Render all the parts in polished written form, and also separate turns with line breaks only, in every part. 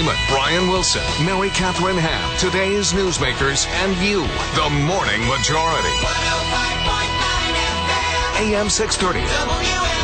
Neiman, Brian Wilson, Mary Catherine Ham, today's newsmakers, and you, the Morning Majority. 105.9 FM. AM 630. WMAL.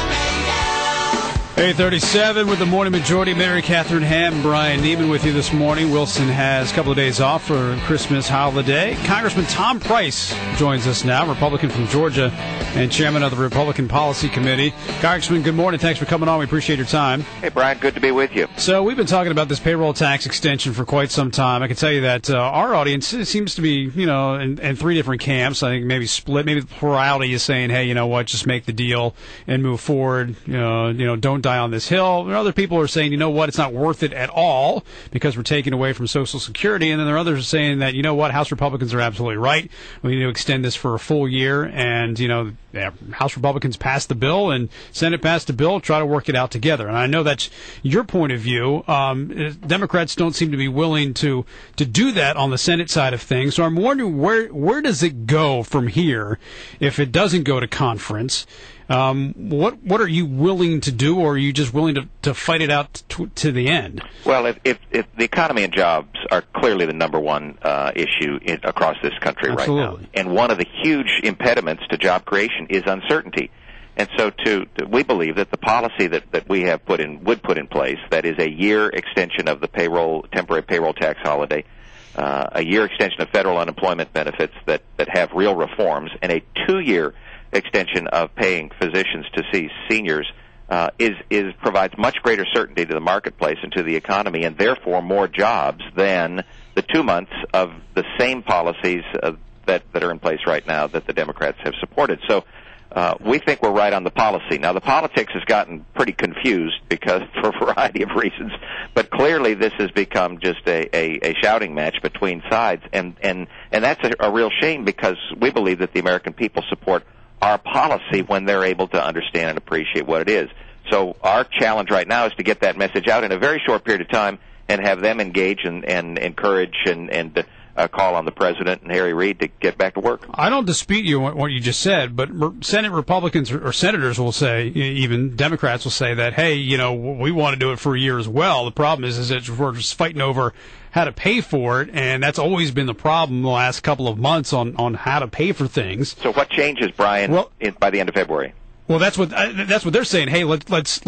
8:37 with the Morning Majority. Mary Catherine Ham, Brian Neiman with you this morning. Wilson has a couple of days off for Christmas holiday. Congressman Tom Price joins us now, Republican from Georgia and chairman of the Republican Policy Committee. Congressman, good morning. Thanks for coming on. We appreciate your time.
Hey, Brian. Good to be with you.
So we've been talking about this payroll tax extension for quite some time. I can tell you that our audience seems to be, in three different camps. I think maybe split. Maybe the plurality is saying, hey, you know what, just make the deal and move forward. Don't die on this hill. There are other people who are saying, you know what, it's not worth it at all because we're taking away from Social Security. And then there are others who are saying that, you know what, House Republicans are absolutely right. We need to extend this for a full year. And, House Republicans passed the bill and Senate passed the bill. Try to work it out together. And I know that's your point of view. Democrats don't seem to be willing to do that on the Senate side of things. So I'm wondering where does it go from here if it doesn't go to conference? What are you willing to do, or are you just willing to fight it out to the end?
Well, if the economy and jobs are clearly the number one issue across this country
Absolutely.
Right now, and one of the huge impediments to job creation is uncertainty. And so we believe that the policy that we have would put in place, that is a year extension of the temporary payroll tax holiday, a year extension of federal unemployment benefits that have real reforms, and a 2-year extension of paying physicians to see seniors provides much greater certainty to the marketplace and to the economy, and therefore more jobs than the 2 months of the same policies that are in place right now that the Democrats have supported. So we think we're right on the policy. Now, the politics has gotten pretty confused because for a variety of reasons, but clearly this has become just a shouting match between sides, and that's a real shame because we believe that the American people support our policy when they're able to understand and appreciate what it is. So our challenge right now is to get that message out in a very short period of time and have them engage and encourage and call on the President and Harry Reid to get back to work. I
don't dispute what you just said, but Senate Republicans or senators will say, even Democrats will say that, hey, we want to do it for a year as well. The problem is that we're just fighting over how to pay for it, and that's always been the problem the last couple of months on how to pay for things.
So what changes, Brian, by the end of February?
Well, that's what they're saying. Hey, let's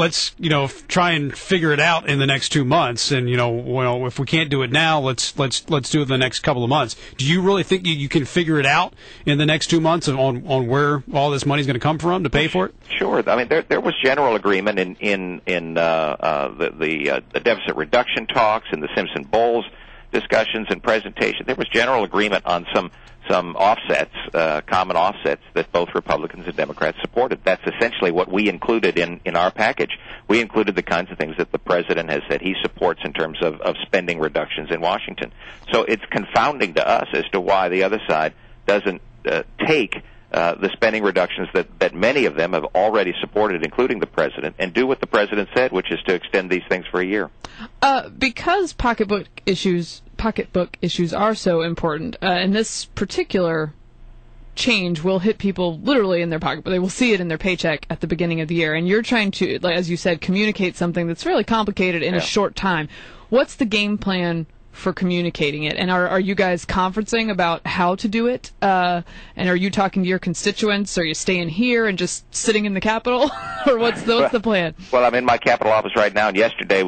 try and figure it out in the next 2 months, and if we can't do it now, let's do it in the next couple of months. Do you really think you can figure it out in the next 2 months on where all this money is going to come from to pay for it?
Sure. I mean, there was general agreement in the deficit reduction talks and the Simpson-Bowles discussions and presentation. There was general agreement on some offsets, common offsets that both Republicans and Democrats supported. That's essentially what we included in our package. We included the kinds of things that the President has said he supports in terms of spending reductions in Washington. So it's confounding to us as to why the other side doesn't take the spending reductions that many of them have already supported, including the President, and do what the President said, which is to extend these things for a year.
Because pocketbook issues are so important, and this particular change will hit people literally in their pocket, but they will see it in their paycheck at the beginning of the year. And you're trying to, as you said, communicate something that's really complicated in a short time. What's the game plan for communicating it? And are you guys conferencing about how to do it? And are you talking to your constituents? Are you staying here and just sitting in the Capitol? Or what's the plan?
Well, I'm in my Capitol office right now, and yesterday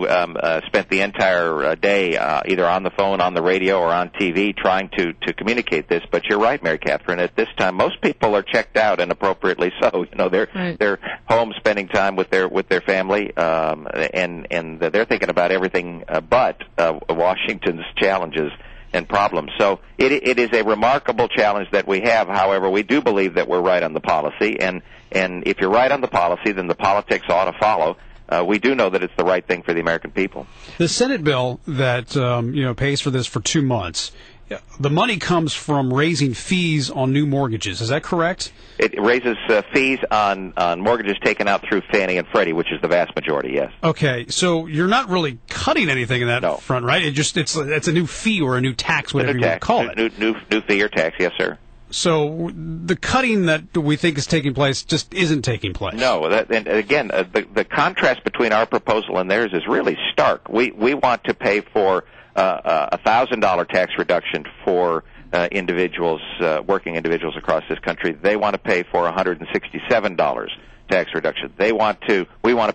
spent the entire day either on the phone, on the radio, or on TV trying to communicate this. But you're right, Mary Catherine. At this time, most people are checked out, and appropriately so. They're home spending time with their family, and they're thinking about everything but Washington's challenges and problems. So it is a remarkable challenge that we have. However, we do believe that we're right on the policy, and if you're right on the policy, then the politics ought to follow. We do know that it's the right thing for the American people.
The Senate bill that pays for this for 2 months, the money comes from raising fees on new mortgages. Is that correct?
It raises fees on mortgages taken out through Fannie and Freddie, which is the vast majority, yes.
Okay, so you're not really cutting anything in that front, right? It's a new fee or a new tax, whatever you want to call it.
New fee or tax, yes, sir.
So the cutting that we think is taking place just isn't taking place.
No, and again, the contrast between our proposal and theirs is really stark. We want to pay for a $1,000 tax reduction for individuals, working individuals across this country. They want to pay for $167 tax reduction. We want to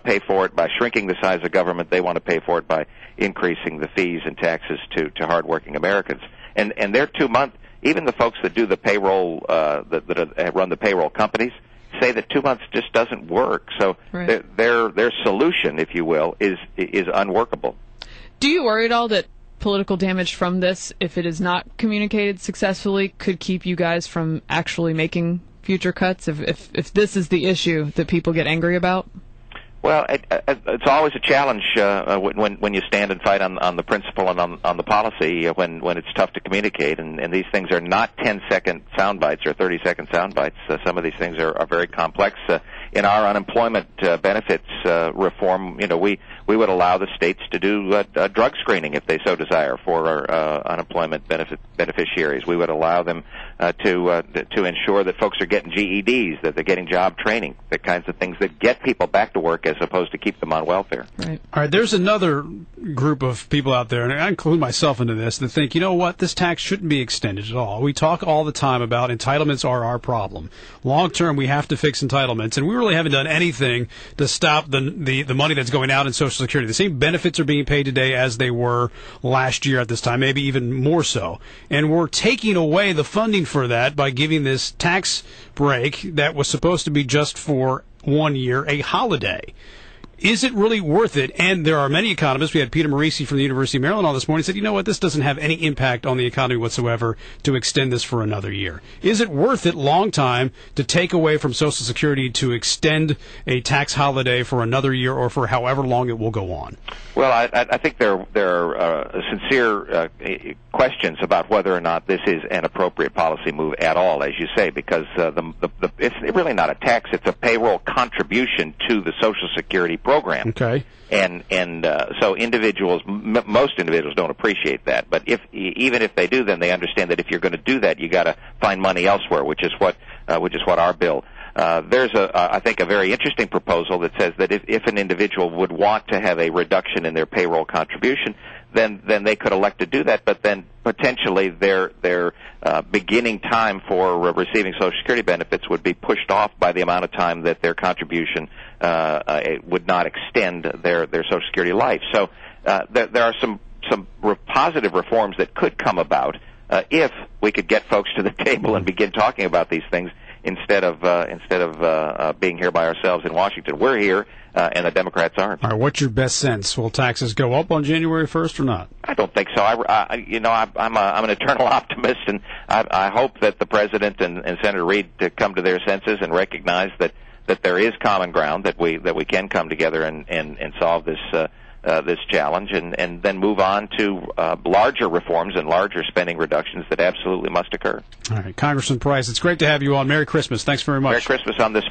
pay for it by shrinking the size of government. They want to pay for it by increasing the fees and taxes to hardworking Americans. And their 2 month, even the folks that do the payroll, that run the payroll companies, say that 2 months just doesn't work. So
right.
their solution, if you will, is unworkable.
Do you worry at all that political damage from this, if it is not communicated successfully, could keep you guys from actually making future cuts? If this is the issue that people get angry about?
Well, it's always a challenge when you stand and fight on the principle and on the policy when it's tough to communicate. And these things are not 10-second sound bites or 30-second sound bites. Some of these things are very complex. In our unemployment benefits reform, we would allow the states to do a drug screening if they so desire for our unemployment beneficiaries. We would allow them to ensure that folks are getting GEDs, that they're getting job training, the kinds of things that get people back to work as opposed to keep them on welfare.
Right.
All right, there's another group of people out there, and I include myself into this, that think, you know what, this tax shouldn't be extended at all. We talk all the time about entitlements are our problem. Long term, we have to fix entitlements, and we really haven't done anything to stop the money that's going out in Social Security. The same benefits are being paid today as they were last year at this time, maybe even more so. And we're taking away the funding for that by giving this tax break that was supposed to be just for 1 year a holiday. Is it really worth it? And there are many economists. We had Peter Morisi from the University of Maryland on this morning. Said, you know what, this doesn't have any impact on the economy whatsoever to extend this for another year. Is it worth it long time to take away from Social Security to extend a tax holiday for another year or for however long it will go on?
Well, I think there are sincere questions about whether or not this is an appropriate policy move at all, as you say, because it's really not a tax; it's a payroll contribution to the Social Security program.
Okay.
And so most individuals don't appreciate that. But even if they do, then they understand that if you're going to do that, you got to find money elsewhere, which is what our bill. There's I think a very interesting proposal that says that if an individual would want to have a reduction in their payroll contribution, then they could elect to do that, but then potentially their beginning time for receiving Social Security benefits would be pushed off by the amount of time that their contribution would not extend their Social Security life. So there are some positive reforms that could come about if we could get folks to the table and begin talking about these things instead of being here by ourselves in Washington. We're here, and the Democrats aren't.
All right, what's your best sense? Will taxes go up on January 1st or not?
I don't think so. I'm an eternal optimist, and I hope that the President and Senator Reid come to their senses and recognize that there is common ground, that we can come together and solve this challenge, and then move on to larger reforms and larger spending reductions that absolutely must occur.
All right, Congressman Price, it's great to have you on. Merry Christmas. Thanks very much.
Merry Christmas on this